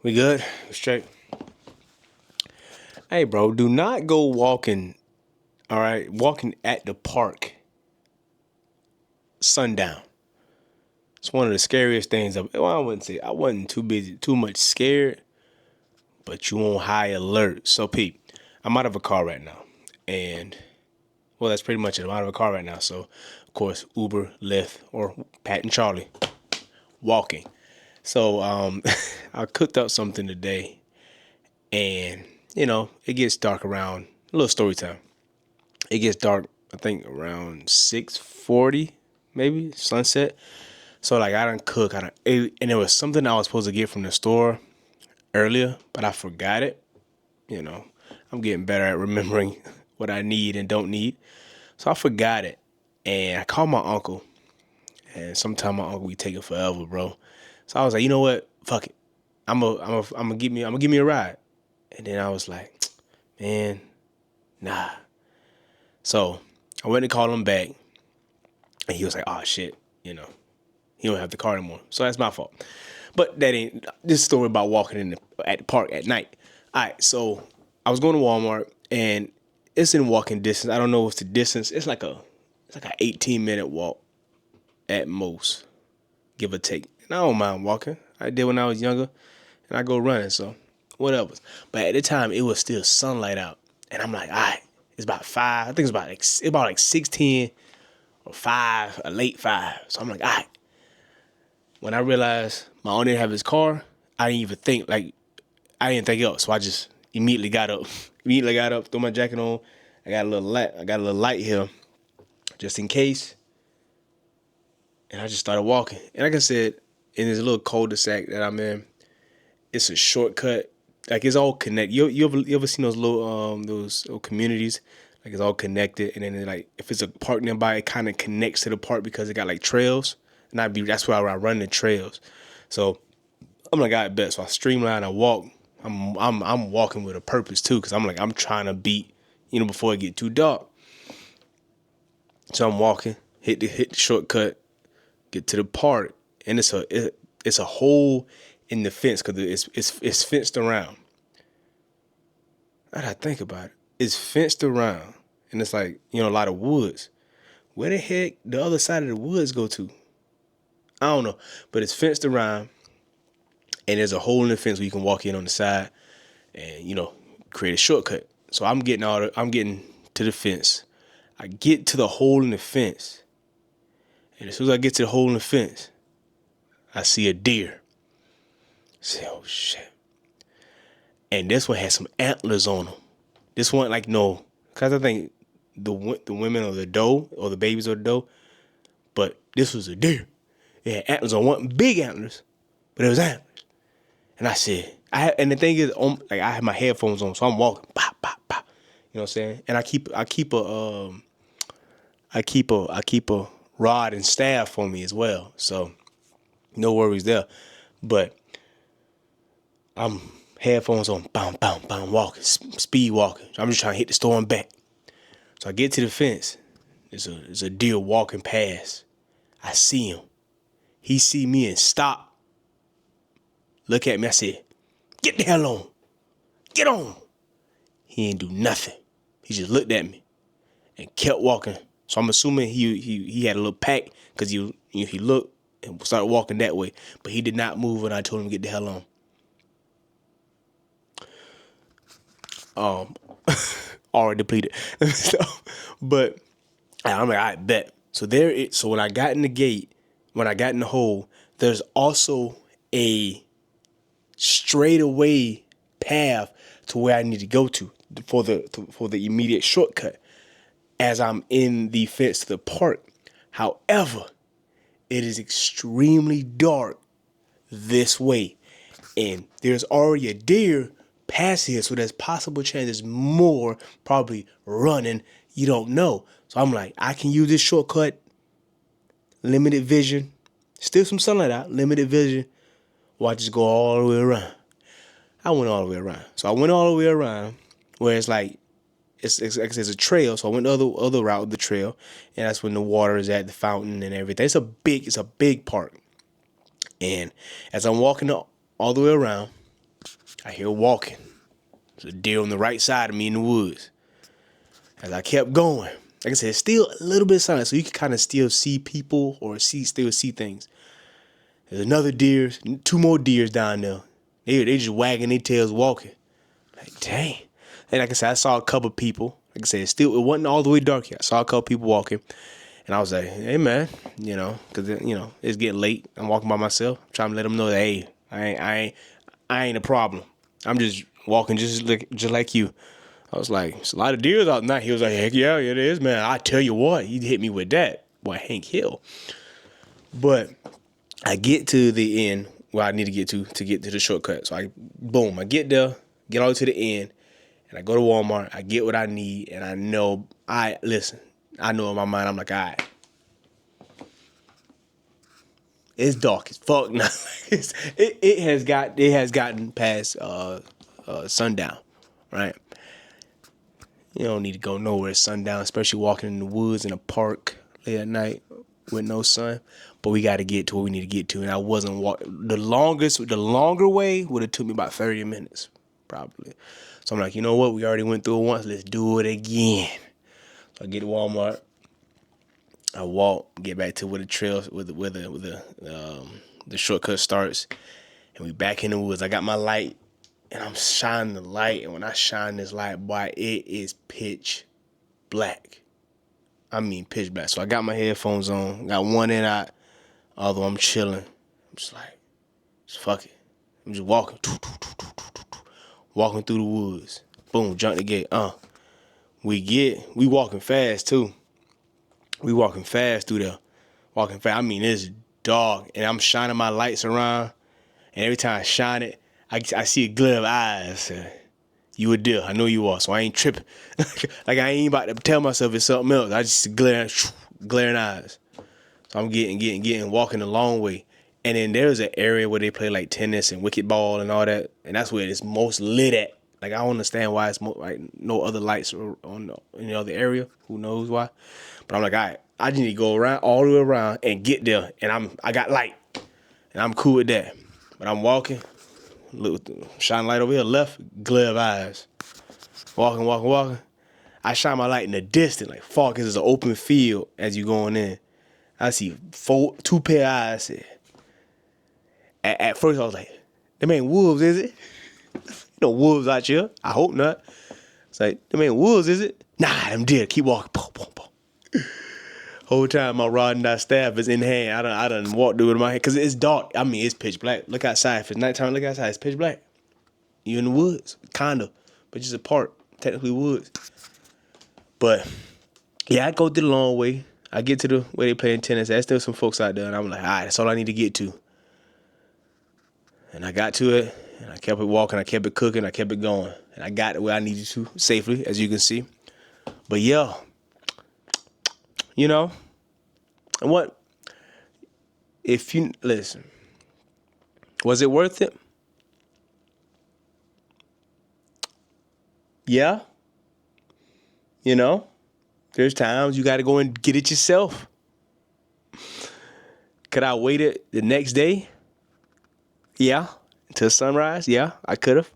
We good? Straight. Hey, bro, do not go walking. All right, walking at the park sundown. It's one of the scariest things. Well, I wouldn't say I wasn't too much scared, but you on high alert. So, Pete, I'm out of a car right now, and well, that's pretty much it. I'm out of a car right now. So, of course, Uber, Lyft, or Pat and Charlie walking. So, I cooked up something today, and it gets dark around a little story time. It gets dark, I think around 6:40, maybe sunset. So like I done cook, I done ate, and there was something I was supposed to get from the store earlier, but I forgot it. You know, I'm getting better at remembering what I need and don't need. So I forgot it, and I called my uncle, and sometimes my uncle be taking forever, bro. So I was like, you know what? Fuck it. I'm gonna give me a ride. And then I was like, man, nah. So I went to call him back, and he was like, oh shit, he don't have the car anymore. So that's my fault. But that ain't this story about walking at the park at night. All right, so I was going to Walmart, and it's in walking distance. I don't know what's the distance. It's like an 18-minute walk at most, give or take. And I don't mind walking. I did when I was younger, and I go running, so whatever. But at the time, it was still sunlight out, and I'm like, all right, it's about 5. I think it's about like 6:10 or 5, a late 5. So I'm like, all right. When I realized my owner didn't have his car, I didn't even think I didn't think up. So I just immediately got up. Threw my jacket on. I got a little light. I got a little light here, just in case. And I just started walking. And like I said, in this little cul-de-sac that I'm in, it's a shortcut. Like it's all connected. You ever seen those little communities? Like it's all connected, and then like if it's a park nearby, it kind of connects to the park because it got like trails. And that's where I run the trails. So I'm like, I bet. So I streamline. I walk. I'm walking with a purpose too, because I'm trying to beat, before it get too dark. So I'm walking, hit the shortcut, get to the park, and it's a hole in the fence because it's fenced around. I gotta think about it. It's fenced around, and it's like a lot of woods. Where the heck the other side of the woods go to? I don't know, but it's fenced around, and there's a hole in the fence where you can walk in on the side, and create a shortcut. So I'm getting to the fence. I get to the hole in the fence, and as soon as I get to the hole in the fence, I see a deer. I say, oh shit! And this one had some antlers on them. This one like no, cause I think the women or the doe or the babies or the doe, but this was a deer. It had antlers on one, big antlers, but it was antlers. And I said, and the thing is, like I have my headphones on, so I'm walking, pop, pop, pop. You know what I'm saying? And I keep a rod and staff for me as well, so no worries there. But I'm headphones on, bam, bam, bam, walking, speed walking. I'm just trying to hit the store and back. So I get to the fence. There's a deer walking past. I see him. He see me and stop. Look at me. I said, get the hell on. Get on. He ain't do nothing. He just looked at me and kept walking. So I'm assuming he had a little pack because he looked and started walking that way. But he did not move when I told him to get the hell on. Already depleted. But I'm like, I bet. So when I got in the gate, when I got in the hole, there's also a straightaway path to where I need to go to for the immediate shortcut as I'm in the fence to the park. However, it is extremely dark this way, and there's already a deer past here, so there's possible chances more probably running. You don't know. So I'm like, I can use this shortcut, limited vision, still some sunlight out, limited vision, or I just go all the way around. I went all the way around. So I went all the way around where it's like, it's a trail. So I went the other route of the trail, and that's when the water is at the fountain and everything. It's a big park. And as I'm walking all the way around, I hear walking. There's a deer on the right side of me in the woods. As I kept going, like I said, still a little bit of sunlight, so you can kind of still see people or still see things. There's another deer, 2 more deers down there. They just wagging their tails, walking. Like, dang. And like I said, I saw a couple people. Like I said, it wasn't all the way dark yet. I saw a couple people walking. And I was like, hey, man, because, it's getting late. I'm walking by myself. I'm trying to let them know that, hey, I ain't a problem. I'm just walking just like you. I was like, it's a lot of deers out tonight. He was like, heck yeah, it is, man. I tell you what, he hit me with that. Boy, Hank Hill. But I get to the end where I need to get to the shortcut. So I get there, get all the way to the end, and I go to Walmart. I get what I need, and I know in my mind, I'm like, all right. It's dark as fuck now. it has gotten past sundown, right? You don't need to go nowhere at sundown, especially walking in the woods in a park late at night with no sun. But we got to get to where we need to get to, and I wasn't walking. The longer way would have took me about 30 minutes, probably. So I'm like, you know what? We already went through it once. Let's do it again. So I get to Walmart. I walk, get back to where the trail, where the shortcut starts, and we back in the woods. I got my light. And I'm shining the light, and when I shine this light, boy, it is pitch black. I mean pitch black. So I got my headphones on, got one in out, although I'm chilling. I'm just like, fuck it. I'm just walking. Walking through the woods. Boom, jump the gate. We walking fast too. We walking fast through there. Walking fast. I mean, it's dark, and I'm shining my lights around, and every time I shine it, I see a glare of eyes. You a deer. I know you are, so I ain't tripping. Like I ain't about to tell myself it's something else. I just glaring eyes. So I'm walking a long way. And then there's an area where they play like tennis and wicket ball and all that. And that's where it's most lit at. Like I don't understand why it's like no other lights on in the other area. Who knows why? But I'm like, all right, I just need to go around all the way around and get there. And I got light. And I'm cool with that. But I'm walking. Look, shine light over here, left, glare of eyes. Walking. I shine my light in the distance, like far, because it's an open field as you going in. I see 2 pair of eyes. At first, I was like, them ain't wolves, is it? No wolves out here. I hope not. It's like, them ain't wolves, is it? Nah, them deer. Keep walking. Boom, boom, boom. Whole time my rod and that staff is in hand. I done walked through it in my hand because it's dark. I mean, it's pitch black. Look outside. If it's nighttime, look outside. It's pitch black. You in the woods, kinda, but just a park, technically woods. But yeah, I go through the long way. I get to the where they playing tennis. There's still some folks out there, and I'm like, all right, that's all I need to get to. And I got to it, and I kept it walking. I kept it cooking. I kept it going, and I got to where I needed to safely, as you can see. But yeah. And what, if you, listen, was it worth it? Yeah. There's times you got to go and get it yourself. Could I wait it the next day? Yeah. Until sunrise? Yeah, I could have.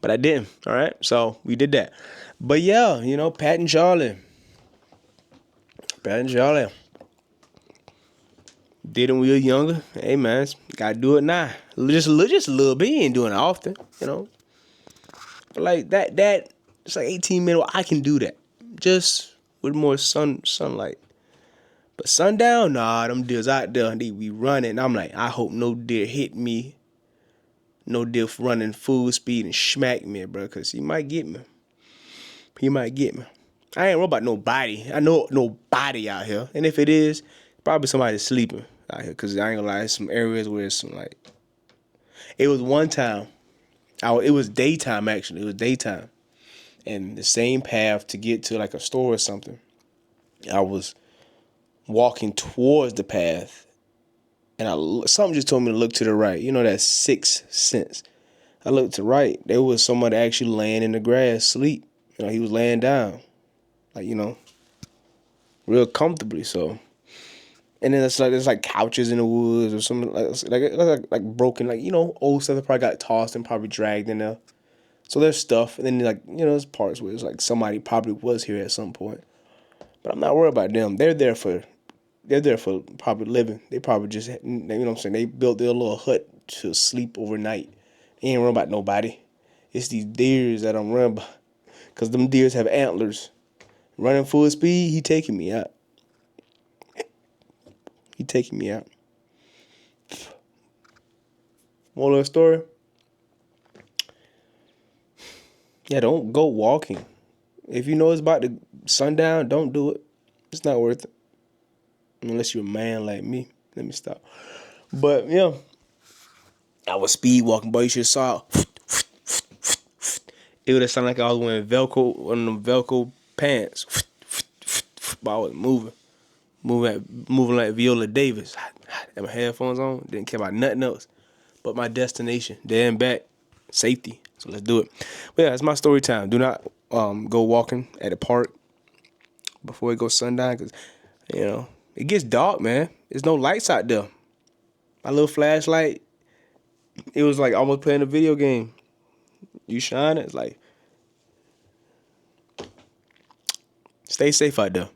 But I didn't. All right. So we did that. But yeah, Pat and Charlie. Did it when we were younger. Hey, man, gotta do it now. Just a little bit. You ain't doing it often, But like that, it's like 18 minutes. I can do that. Just with more sunlight. But sundown, nah, them deers out there, they be running. I'm like, I hope no deer hit me. No deer running full speed and smack me, bro, because he might get me. I ain't worried about nobody. I know nobody out here. And if it is, probably somebody sleeping out here. Because I ain't gonna lie, there's some areas where it's some like... It was one time. It was daytime, actually. It was daytime. And the same path to get to like a store or something. I was walking towards the path. And something just told me to look to the right. That sixth sense. I looked to the right. There was somebody actually laying in the grass, asleep. He was laying down. Like, real comfortably. So And then it's like there's like couches in the woods or something like broken, like, old stuff that probably got tossed and probably dragged in there. So there's stuff, and then like, there's parts where it's like somebody probably was here at some point. But I'm not worried about them. They're there for probably living. They probably just, what I'm saying, they built their little hut to sleep overnight. They ain't worried about nobody. It's these deers that I'm worried about, cause them deers have antlers. Running full speed, he taking me out. He taking me out. Moral of the story: yeah, don't go walking. If you know it's about to sundown, don't do it. It's not worth it. Unless you're a man like me. Let me stop. But yeah, I was speed walking, boy. You should have saw. It would have sounded like I was wearing Velcro, one of them Velcro pants. But I was moving like Viola Davis. Had my headphones on. Didn't care about nothing else but my destination. There and back, safety. So let's do it. But yeah, it's my story time. Do not go walking at a park before it goes sundown, because it gets dark, man. There's no lights out there. My little flashlight, it was like almost playing a video game. You shine it, it's like, stay safe out there.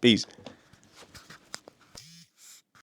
Peace.